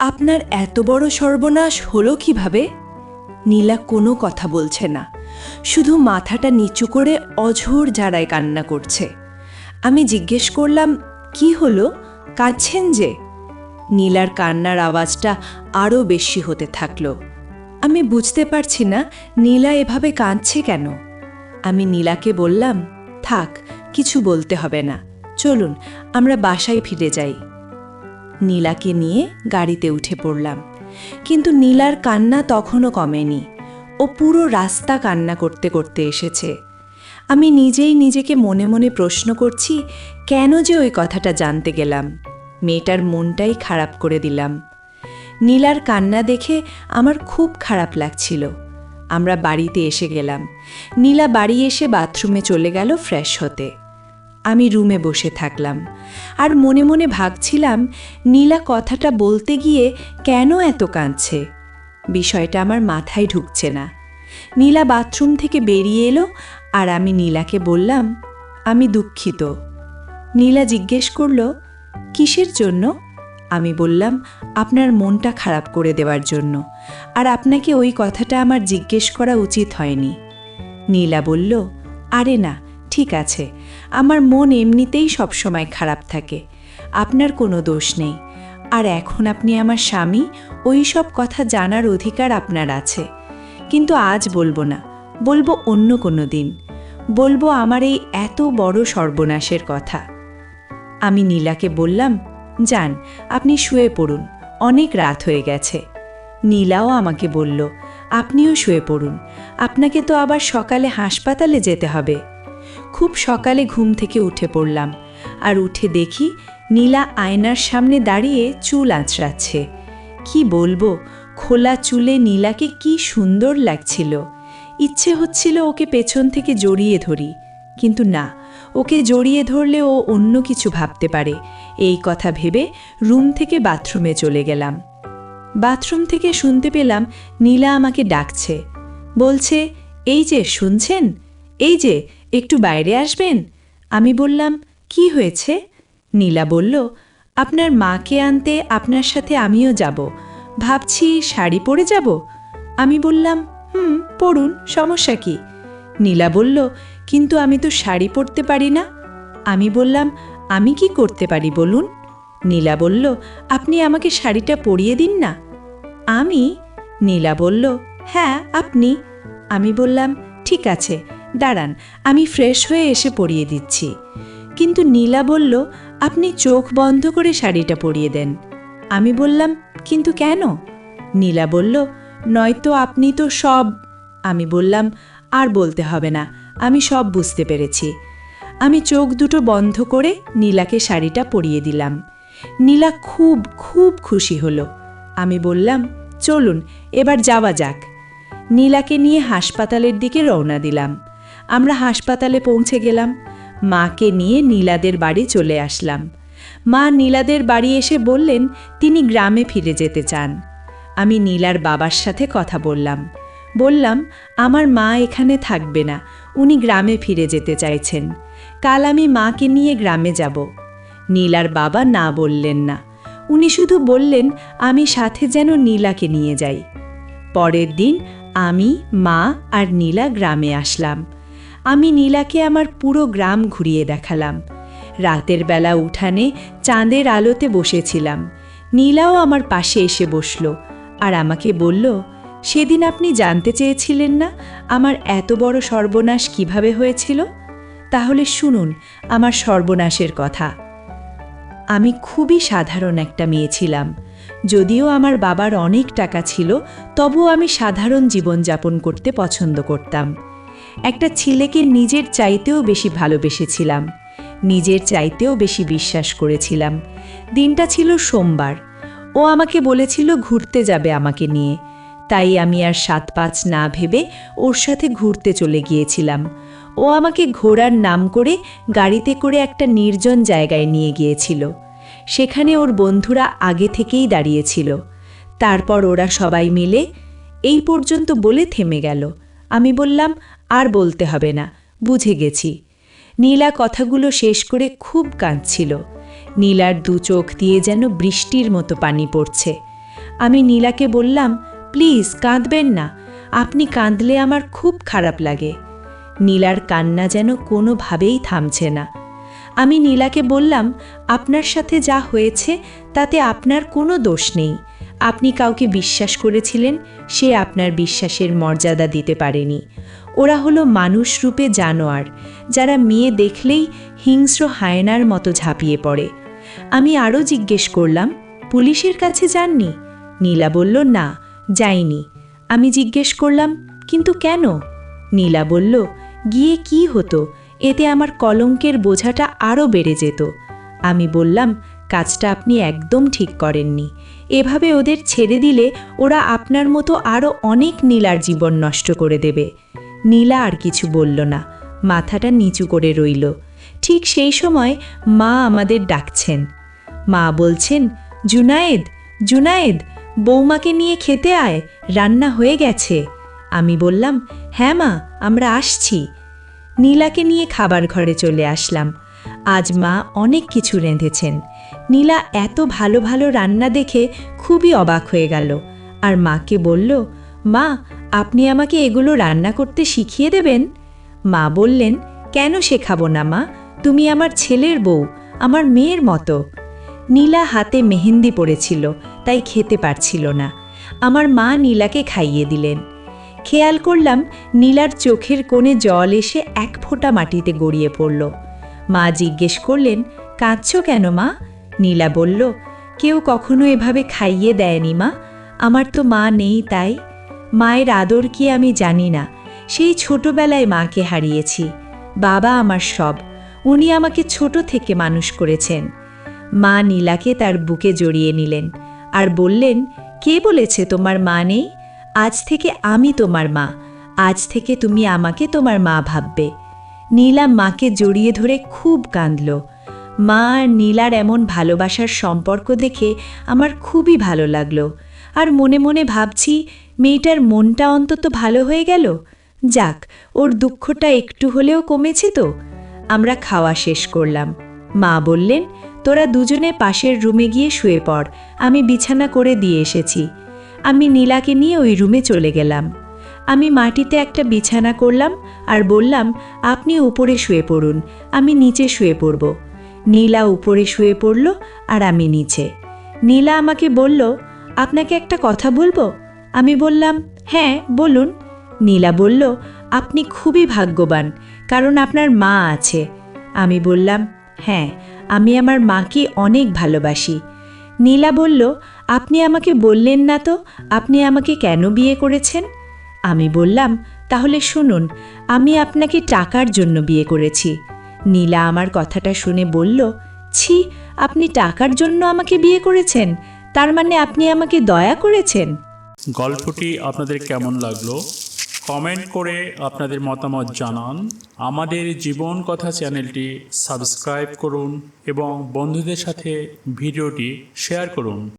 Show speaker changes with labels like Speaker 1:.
Speaker 1: আপনার এত বড় সর্বনাশ হলো কিভাবে? নীলা কোনো কথা বলছে না, শুধু মাথাটা নিচু করে অঝোর ঝাড়ায় কান্না করছে। আমি জিজ্ঞেস করলাম, কি হলো, কাঁদছেন যে? নীলার কান্নার আওয়াজটা আরও বেশি হতে থাকলো। আমি বুঝতে পারছি না নীলা এভাবে কাঁদছে কেন। আমি নীলাকে বললাম, থাক, কিছু বলতে হবে না, চলুন আমরা বাসায় ফিরে যাই। নীলাকে নিয়ে গাড়িতে উঠে পড়লাম, কিন্তু নীলার কান্না তখনও কমেনি। ও পুরো রাস্তা কান্না করতে করতে এসেছে। আমি নিজেই নিজেকে মনে মনে প্রশ্ন করছি, কেন যে ওই কথাটা জানতে গেলাম। মেয়েটার মনটাই খারাপ করে দিলাম। নীলার কান্না দেখে আমার খুব খারাপ লাগছিল। আমরা বাড়িতে এসে গেলাম। নীলা বাড়ি এসে বাথরুমে চলে গেল ফ্রেশ হতে। আমি রুমে বসে থাকলাম আর মনে মনে ভাবছিলাম, নীলা কথাটা বলতে গিয়ে কেন এত কাঁদছে। বিষয়টা আমার মাথায় ঢুকছে না। নীলা বাথরুম থেকে বেরিয়ে এলো আর আমি নীলাকে বললাম, আমি দুঃখিত। নীলা জিজ্ঞেস করল, কিসের জন্য? আমি বললাম, আপনার মনটা খারাপ করে দেওয়ার জন্য, আর আপনাকে ওই কথাটা আমার জিজ্ঞেস করা উচিত হয়নি। নীলা বলল, আরে না, ঠিক আছে, আমার মন এমনিতেই সবসময় খারাপ থাকে, আপনার কোনো দোষ নেই। আর এখন আপনি আমার স্বামী, ওই সব কথা জানার অধিকার আপনার আছে। কিন্তু আজ বলবো না, বলবো অন্য কোনো দিন। বলবো আমার এই এত বড় সর্বনাশের কথা। আমি নীলাকে বললাম, যান, আপনি শুয়ে পড়ুন, অনেক রাত হয়ে গেছে। নীলাও আমাকে বলল, আপনিও শুয়ে পড়ুন, আপনাকে তো আবার সকালে হাসপাতালে যেতে হবে। খুব সকালে ঘুম থেকে উঠে পড়লাম, আর উঠে দেখি নীলা আয়নার সামনে দাঁড়িয়ে চুল আঁচড়াচ্ছে। কি বলবো, খোলা চুলে নীলাকে কি সুন্দর লাগছিল। ইচ্ছে হচ্ছিল ওকে পেছন থেকে জড়িয়ে ধরি, কিন্তু না, ওকে জড়িয়ে ধরলে ও অন্য কিছু ভাবতে পারে, এই কথা ভেবে রুম থেকে বাথরুমে চলে গেলাম। বাথরুম থেকে শুনতে পেলাম নীলা আমাকে ডাকছে, বলছে, এই যে শুনছেন, এই যে একটু বাইরে আসবেন। আমি বললাম, কি হয়েছে? নীলা বলল, আপনার মাকে আনতে আপনার সাথে আমিও যাব, ভাবছি শাড়ি পরে যাব। আমি বললাম, পরুন, সমস্যা কি? নীলা বলল, কিন্তু আমি তো শাড়ি পরতে পারি না। আমি বললাম, আমি কি করতে পারি বলুন? নীলা বলল, আপনি আমাকে শাড়িটা পরিয়ে দিন না। আমি? নীলা বলল, হ্যাঁ আপনি। আমি বললাম, ঠিক আছে, দাঁড়ান, আমি ফ্রেশ হয়ে এসে পরিয়ে দিচ্ছি। কিন্তু নীলা বলল, আপনি চোখ বন্ধ করে শাড়িটা পরিয়ে দেন। আমি বললাম, কিন্তু কেন? নীলা বলল, নয়তো আপনি তো সব। আমি বললাম, আর বলতে হবে না, আমি সব বুঝতে পেরেছি। আমি চোখ দুটো বন্ধ করে নীলাকে শাড়িটা পরিয়ে দিলাম। নীলা খুব খুব খুশি হলো। আমি বললাম, চলুন এবার যাওয়া যাক। নীলাকে নিয়ে হাসপাতালের দিকে রওনা দিলাম। আমরা হাসপাতালে পৌঁছে গেলাম। মাকে নিয়ে নীলাদের বাড়ি চলে আসলাম। মা নীলাদের বাড়ি এসে বললেন তিনি গ্রামে ফিরে যেতে চান। আমি নীলার বাবার সাথে কথা বললাম, আমার মা এখানে থাকবে না, উনি গ্রামে ফিরে যেতে চাইছেন। কাল আমি মাকে নিয়ে গ্রামে যাব। নীলার বাবা না বললেন না, উনি শুধু বললেন আমি সাথে যেন নীলাকে নিয়ে যাই। পরের দিন আমি, মা আর নীলা গ্রামে আসলাম। আমি নীলাকে আমার পুরো গ্রাম ঘুরিয়ে দেখালাম। রাতের বেলা উঠানে চাঁদের আলোতে বসেছিলাম। নীলাও আমার পাশে এসে বসল আর আমাকে বলল, সেদিন আপনি জানতে চেয়েছিলেন না আমার এত বড় সর্বনাশ কিভাবে হয়েছিল? তাহলে শুনুন আমার সর্বনাশের কথা। আমি খুবই সাধারণ একটা মেয়ে ছিলাম। যদিও আমার বাবার অনেক টাকা ছিল, তবুও আমি সাধারণ জীবনযাপন করতে পছন্দ করতাম। একটা ছেলেকে নিজের চাইতেও বেশি ভালোবেসেছিলাম, নিজের চাইতেও বেশি বিশ্বাস করেছিলাম। দিনটা ছিল সোমবার। ও আমাকে বলেছিল ঘুরতে যাবে আমাকে নিয়ে, তাই আমি আর ৭-৫ না ভেবে ওর সাথে ঘুরতে চলে গিয়েছিলাম। ও আমাকে ঘোরার নাম করে গাড়িতে করে একটা নির্জন জায়গায় নিয়ে গিয়েছিল। সেখানে ওর বন্ধুরা আগে থেকেই দাঁড়িয়েছিল। তারপর ওরা সবাই মিলে এই পর্যন্ত বলে থেমে গেল। আমি বললাম, আর বলতে হবে না, বুঝে গেছি। নীলা কথাগুলো শেষ করে খুব কাঁদছিল। নীলার দু চোখ দিয়ে যেন বৃষ্টির মতো পানি পড়ছে। আমি নীলাকে বললাম, প্লিজ কাঁদবেন না, আপনি কাঁদলে আমার খুব খারাপ লাগে। নীলার কান্না যেন কোনোভাবেই থামছে না। আমি নীলাকে বললাম, আপনার সাথে যা হয়েছে তাতে আপনার কোনো দোষ নেই। আপনি কাউকে বিশ্বাস করেছিলেন, সে আপনার বিশ্বাসের মর্যাদা দিতে পারেনি। ওরা হলো মানুষ রূপে জানোয়ার, যারা মেয়ে দেখলেই হিংস্র হায়নার মতো ঝাঁপিয়ে পড়ে। আমি আরও জিজ্ঞেস করলাম, পুলিশের কাছে যাননি? নীলা বলল, না, যাইনি। আমি জিজ্ঞেস করলাম, কিন্তু কেন? নীলা বলল, গিয়ে কি হতো, এতে আমার কলঙ্কের বোঝাটা আরও বেড়ে যেত। আমি বললাম, কাজটা আপনি একদম ঠিক করেননি। এভাবে ওদের ছেড়ে দিলে ওরা আপনার মতো আরও অনেক নীলার জীবন নষ্ট করে দেবে। নীলা আর কিছু বলল না, মাথাটা নিচু করে রইল। ঠিক সেই সময় মা আমাদের ডাকছেন। মা বলছেন, জুনায়েদ, জুনায়েদ, বৌমাকে নিয়ে খেতে আয়, রান্না হয়ে গেছে। আমি বললাম, হ্যাঁ মা, আমরা আসছি। নীলাকে নিয়ে খাবার ঘরে চলে আসলাম। আজ মা অনেক কিছু রেঁধেছেন। নীলা এত ভালো ভালো রান্না দেখে খুবই অবাক হয়ে গেল, আর মাকে বলল, মা, আপনি আমাকে এগুলো রান্না করতে শিখিয়ে দেবেন? মা বললেন, কেন শেখাবো না মা, তুমি আমার ছেলের বউ, আমার মেয়ের মতো। নীলা হাতে মেহেন্দি পড়েছিল, তাই খেতে পারছিল না। আমার মা নীলাকে খাইয়ে দিলেন। খেয়াল করলাম নীলার চোখের কোণে জল এসে এক ফোঁটা মাটিতে গড়িয়ে পড়ল। মা জিজ্ঞেস করলেন, কাঁদছ কেন মা? নীলা বলল, কেউ কখনো এভাবে খাইয়ে দেয়নি মা, আমার তো মা নেই তাই। মায়ের আদর কি আমি জানি না, সেই ছোটবেলায় মাকে হারিয়েছি। বাবা আমার সব, উনি আমাকে ছোট থেকে মানুষ করেছেন। মা নীলাকে তার বুকে জড়িয়ে নিলেন আর বললেন, কে বলেছে তোমার মা নেই? আজ থেকে আমি তোমার মা, আজ থেকে তুমি আমাকে তোমার মা ভাববে। নীলা মাকে জড়িয়ে ধরে খুব কাঁদল। মা আর নীলার এমন ভালোবাসার সম্পর্ক দেখে আমার খুবই ভালো লাগলো। আর মনে মনে ভাবছি, মেয়েটার মনটা অন্তত ভালো হয়ে গেল। যাক, ওর দুঃখটা একটু হলেও কমেছে তো। আমরা খাওয়া শেষ করলাম। মা বললেন, তোরা দুজনে পাশের রুমে গিয়ে শুয়ে পড়, আমি বিছানা করে দিয়ে এসেছি। আমি নীলাকে নিয়ে ওই রুমে চলে গেলাম। আমি মাটিতে একটা বিছানা করলাম আর বললাম, আপনি উপরে শুয়ে পড়ুন, আমি নিচে শুয়ে পড়ব। নীলা উপরে শুয়ে পড়ল আর আমি নিচে। নীলা আমাকে বলল, আপনাকে একটা কথা বলবো? আমি বললাম, হ্যাঁ বলুন। নীলা বলল, আপনি খুবই ভাগ্যবান, কারণ আপনার মা আছে। আমি বললাম, হ্যাঁ, আমি আমার মাকে অনেক ভালোবাসি। নীলা বলল, আপনি আমাকে বললেন না তো আপনি আমাকে কেন বিয়ে করেছেন? আমি বললাম, তাহলে শুনুন, আমি আপনাকে টাকার জন্য বিয়ে করেছি। নীলা আমার কথাটা শুনে বলল, ছি, আপনি টাকার জন্য আমাকে বিয়ে করেছেন? তার মানে আপনি আমাকে দয়া করেছেন?
Speaker 2: গল্পটি আপনাদের কেমন লাগলো কমেন্ট করে আপনাদের মতামত জানান। আমাদের জীবন কথা চ্যানেলটি সাবস্ক্রাইব করুন এবং বন্ধুদের সাথে ভিডিওটি শেয়ার করুন।